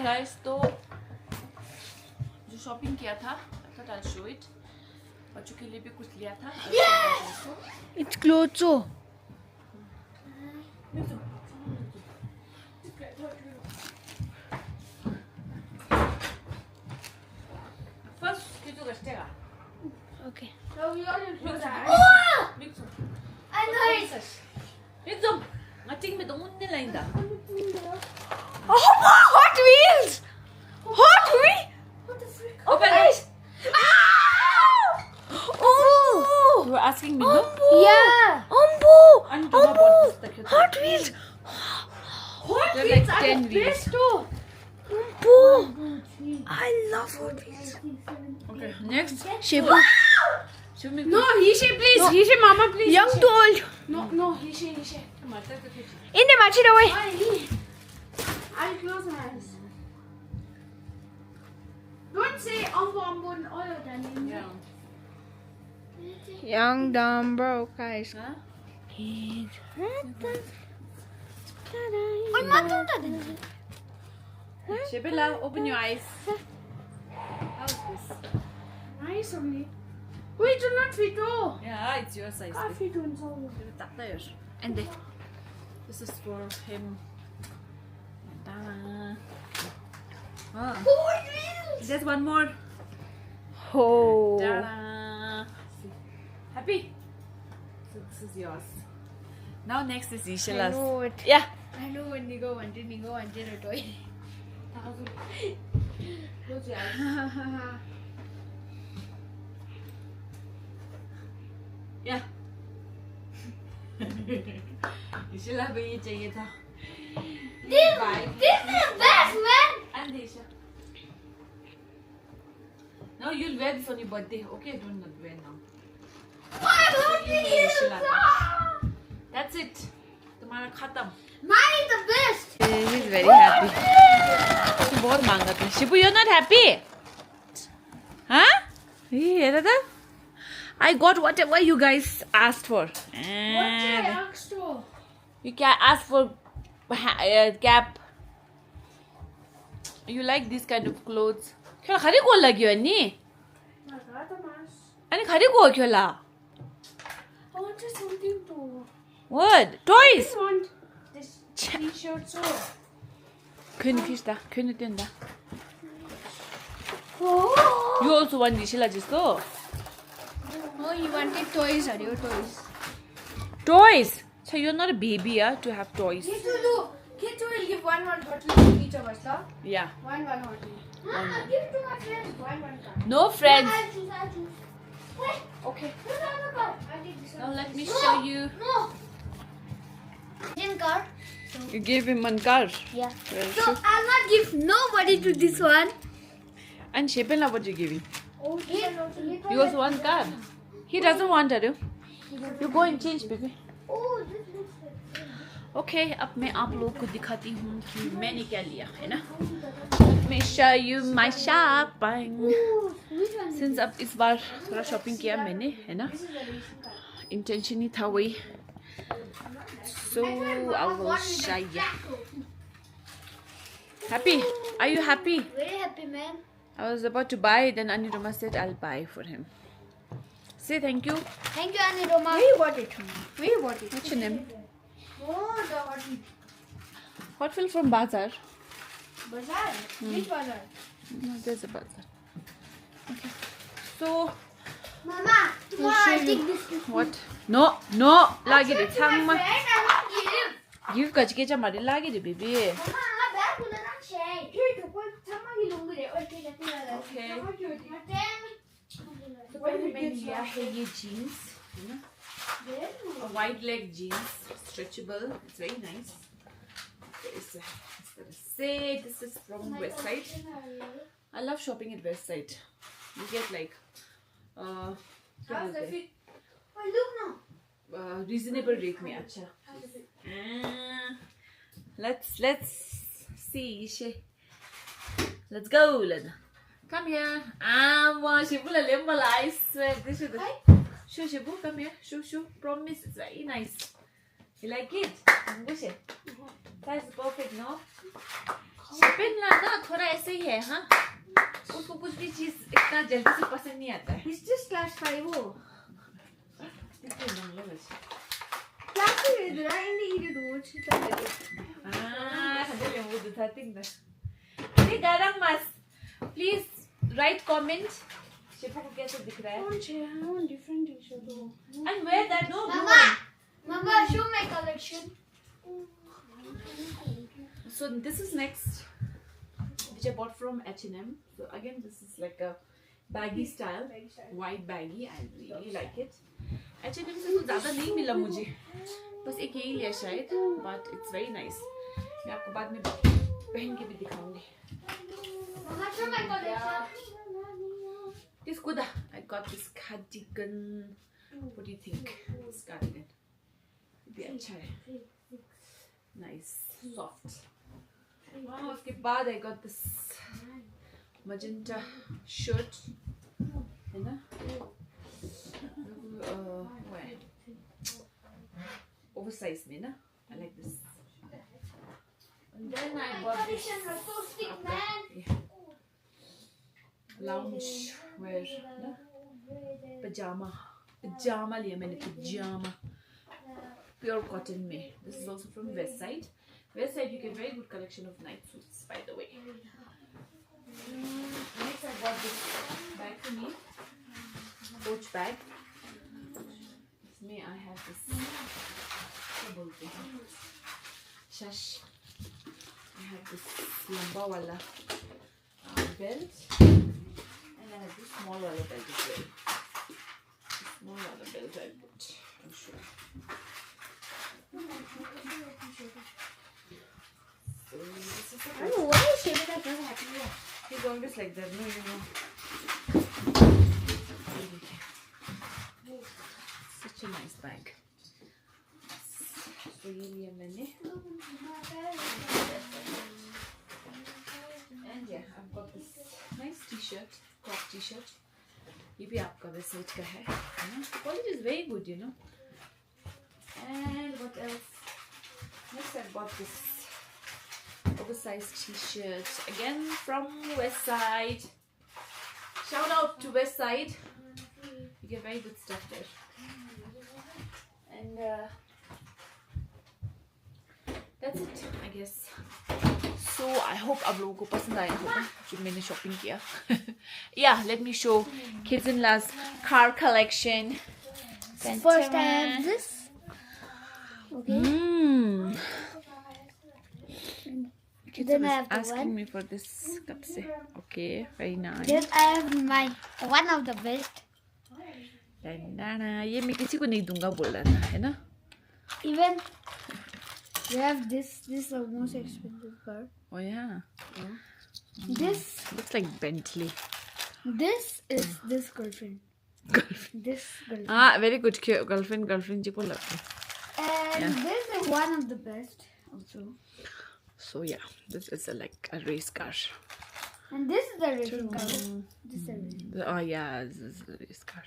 guys, तो जो shopping किया था, I thought I'll show it. बच्चों के लिए भी कुछ लिया था. It's clothes. First, कितो गस्टेगा. Okay. So we all in close eyes. I know it. एकदम नथिंग में तो मुन्ने लाइंदा. Oh, Hot Wheels! Hot Wheels! What the frick? Open it. Oh! You were asking me, no? Yeah. Ambo! And Toma bought this the cute. Hot Wheels! Hot They're Wheels like are 10 the wheels. best too. Ambo! I love Hot Wheels. Okay, next. Shibu. Show me. No, he say please. No. He say mama please. Young to old. No, he say. Mother the kitchen. In the machine away. I'll close my eyes. Don't say ambo and all of them. Yeah. Young, dumb, broke guys. Huh? I'm not doing that. Shibila, open your eyes. How's this? Nice only. Wait, do not fit oh. Yeah, it's your size. I fit on so. And this is for him. Ah. There's one more. Oh. Ta-da. Happy? So this is yours. Now next is I Ishala's. know it. Yeah. I know when Nigo wanted a toy. Close your eyes. Yeah. Ishala को ये चाहिए था. Bye. This is the best, man. And Isha. Now you'll wear this on your birthday. Okay, don't not wear now. Why don't we use Ishila. that? That's it. तुम्हारा खत्म. Mine is the best. He's very happy. बहुत मांगा था. Shibu, you're not happy? Huh? Here, I got whatever you guys asked for. What's your yaks too? You can ask for cap. You like this kind of clothes? क्या खरी को लगी हो नहीं? अने खरी को क्यों ला? I wanted something too. What? Toys? I want this t-shirt too. Kun kista, kun tenda. Oh. You also want Ishila just so. No, you wanted toys, are your toys? Toys. So you're not a baby, yeah, to have toys. Kids will give one bottle to each of us, huh? Yeah. One bottle. Give it to my friends. One card. No friends. I'll choose. Wait. Okay. No, no, no. I'll take this one. Now let me show you. No. In card. You gave him one car. Yeah. Well, So sure. I'll not give nobody to this one. And Shepela, what you giving? Oh, he You also want car. He doesn't want it. You go and change, baby. Oh, this looks like. Okay, अब मैं आप लोग को दिखाती हूँ कि मैंने क्या लिया है ना. Let me show you my shopping. Which one? Since अब इस बार थोड़ा shopping किया मैंने है ना. Intention ही था वही. So I will show you. Happy? Are you happy? Very happy, man. I was about to buy, then Aniroma said I'll buy for him. Say thank you. Thank you, Aniroma. Where you bought it? Where you bought it? What's your name? Oh, the hot Hot Wheel from Bazaar. bazaar. Which bazaar? No, there's a Bazaar. Okay. So Mama, tomorrow I'll take this. what? No, no. Lagi I'll de send to my changma. friend. I won't give. Give kachke cha mari lagi de baby. Mama, I bag will not share. Here, to put somebody long with it. Okay. Okay. So पहले मैंने लिया है ये jeans, है ना? A wide leg jeans, stretchable. It's very nice. This is from Westside. I love shopping at Westside. You get like क्या How's the बोलते हैं? fit? Oh, look now. Reasonable rate में अच्छा. Let's see Ishe. Let's go Lena. Come here. Wow, Shibu I swear this is the. Show Shibu, come here. Show. Promise, it's very nice. You like it? Wish it. That's perfect, no? Shipping la na, थोड़ा ऐसे ही है हाँ उसको कुछ भी चीज इतना जल्दी से पसंद नहीं आता है He's just class 5 wo. Class 5 idra inni idu watch tadde. Hade le wo dutha tinda ये गरम मस प्लीज राइट कमेंट शेफो को कैसे दिख रहा है Different t-shirt ho. and wear that no Mama, show my collection. so this is next which I bought from H&M so again this is like a baggy style white baggy I really like it H&M से कुछ ज़्यादा नहीं मिला मुझे बस एक यही लिया शायद but it's very nice मैं आपको बाद में पहन के भी दिखाऊंगी Mama, show my collection. This good. I got this cardigan. What do you think? This cardigan. भी अच्छा है. Nice, soft. Wow, उसके बाद I got this magenta shirt. है ना? Where? Oversize में ना? I like this. And then I bought this. Yeah. Lounge wear ना pajama लिया मैंने pajama pure cotton में this is also from West Side you get very good collection of night suits by the way next I bought this bag for me coach bag इसमें I have this क्या बोलते हैं shash I have this लंबा वाला belt and I have this small belt as well. Small belt I put. I'm sure. So this is I don't know why is Shiva not happy here. he's always like that, no, you know. Such a nice bag. So ये लिया मैंने. And yeah, I've got this nice t-shirt, crop t-shirt. ये भी आपका website का है ना? The quality is very good, you know. And what else? Next, I bought this oversized t-shirt again from West Side. Shout out to West Side. You get very good stuff there. And that's it, I guess. So I hope आप लोगों को पसंद आया होगा जो मैंने shopping किया. Yeah, let me show kids in laws car collection. First I have this. Okay. Then I have the asking one. me for this cup se. Okay, very nice. Then I have my one of the best. ये मैं किसी को नहीं दूंगा बोल रहा था है ना? Even we have this. This is the most expensive car. Oh yeah. This Looks like Bentley. this is this girlfriend. Girlfriend. This girlfriend. Ah, very good. Girlfriend जी को लगता है. And this is one of the best also. So yeah, this is like a race car. And this is the racing car. This is the racing. Oh yeah, this is a race car.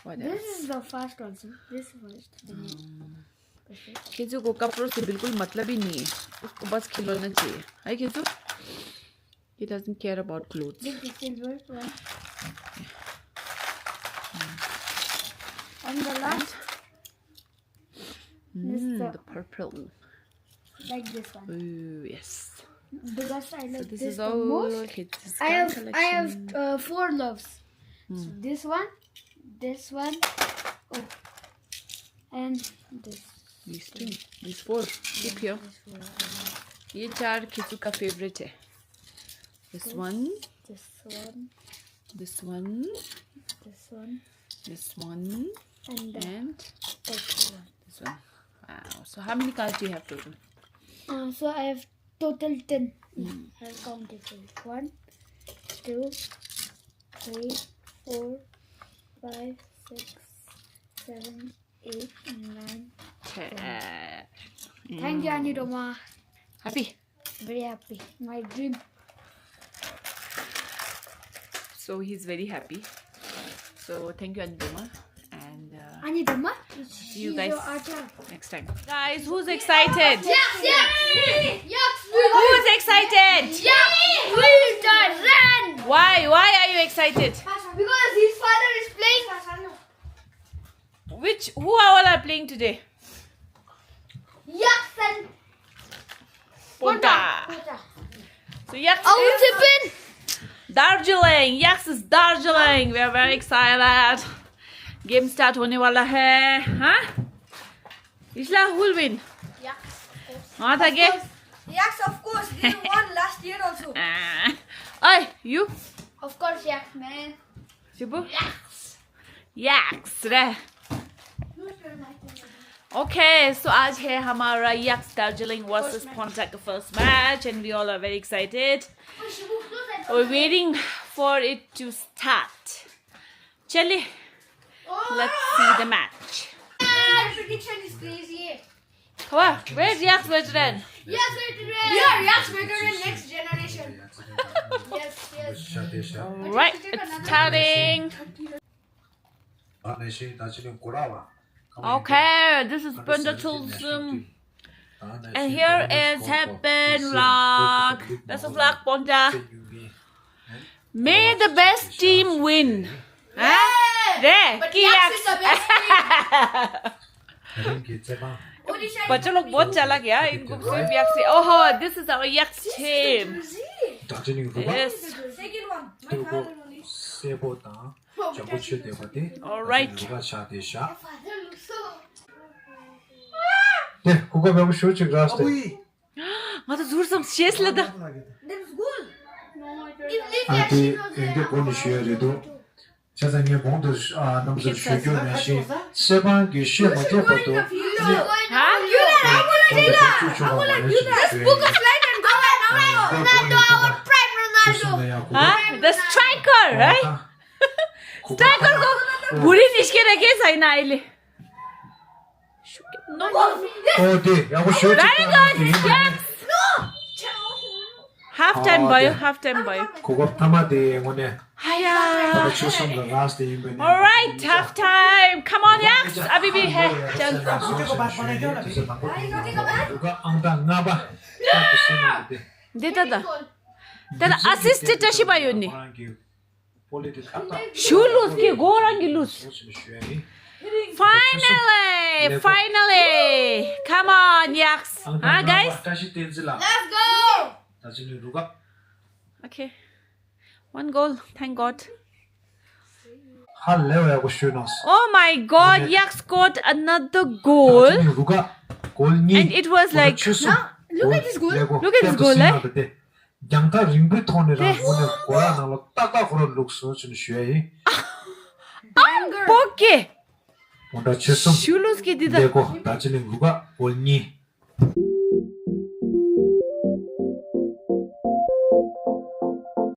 What This else? is the first also. This first. खिंचू को कपड़ों से बिल्कुल मतलब ही नहीं है उसको बस खिलौना चाहिए है खिंचू he doesn't care about clothes This is silver one. And the last this is the purple like this one. ooh yes Because I like so this this is the all most. kids I have collection. 4 loves. So this one, oh, and this. these 2 these 4 keep here ये 4 खिंचू का favorite है this one This one, this one this one, this one and and this one. this one wow so how many cards do you have total So I have total 10. I'll count it for you. 1, 2, 3, 4, 5, 6, 7, 8, 9. Thank you, Anidoma. happy Very happy. My dream. so he's very happy so thank you Anjuma and Anidoma? see you guys Your acha. next time guys who's excited Yes! Yes! who's excited Yes! Why? Why are you excited? Because his father is playing. Who all are playing today? Yaks and Ponta. So yaks Oh, is tipping. Darjeeling. Yaks is Darjeeling. We are very excited. Game start होने वाला है, हाँ? इसला who will win? Yaks. हाँ था के? Yaks, of course. He won last year also. Oi, you? Of course, Yaks, man. Shibu? Yaks रे. Okay, so आज है हमारा Yaks Darjeeling versus Pontiac first match, and we all are very excited. We're waiting for it to start. Chale, let's see the match. My prediction is crazy. Come on, where's Yaks veteran? Yes, veteran. Yeah, Yaks veteran next generation. Yes. Alright, it's starting. Okay, this is Pontiac's and here is Happen Vlog. Best of luck, Ponta. May the best team win. Huh? There, But ki Yaks is the Yaks. बच्चों लोग बहुत चालाक यार इनको सिर्फ x से ओहो this is our Yaks team. Yes. Second one. Alright. 네, 그거 배우고 쇼츠 그라스. 맞아 둘섬 시에슬라다. That's good. 아디 인게 보니 쉬어도 자자니 본도 아 넘서 쉬교면시 세방기 쉬어 못 해봐도 하? Huh? The striker, right? Striker को बुरी निस्केर के छैन अहिले. No. 어디 야고 쇼츠. Very good. Yes. Half time भयो. Half time भयो. 그거 타마데 오네. 하야. 추선도 라스트 인베네. All right, half time. Come on, Yaks. अभी भी है. चल. 누가 앙당 나봐. दे दादा. तर assist चाहिँ भयो नि. Shulus के गोराङ्गी लुस. Finally. Come on, Yaks. Huh, guys? Let's go. Okay. One goal. Thank God. 할래야고 쇼너스. Oh my God, Yaks scored another goal. 누가 골니. And it was like, look at this goal. Look at this goal, eh? 양타 링브톤이랑 오늘 고라나로 따가 그런 룩스 좀 쉬어이. Poke. 뭔가 최선 Shulus के दिदा. 내고 나중에 누가 골니.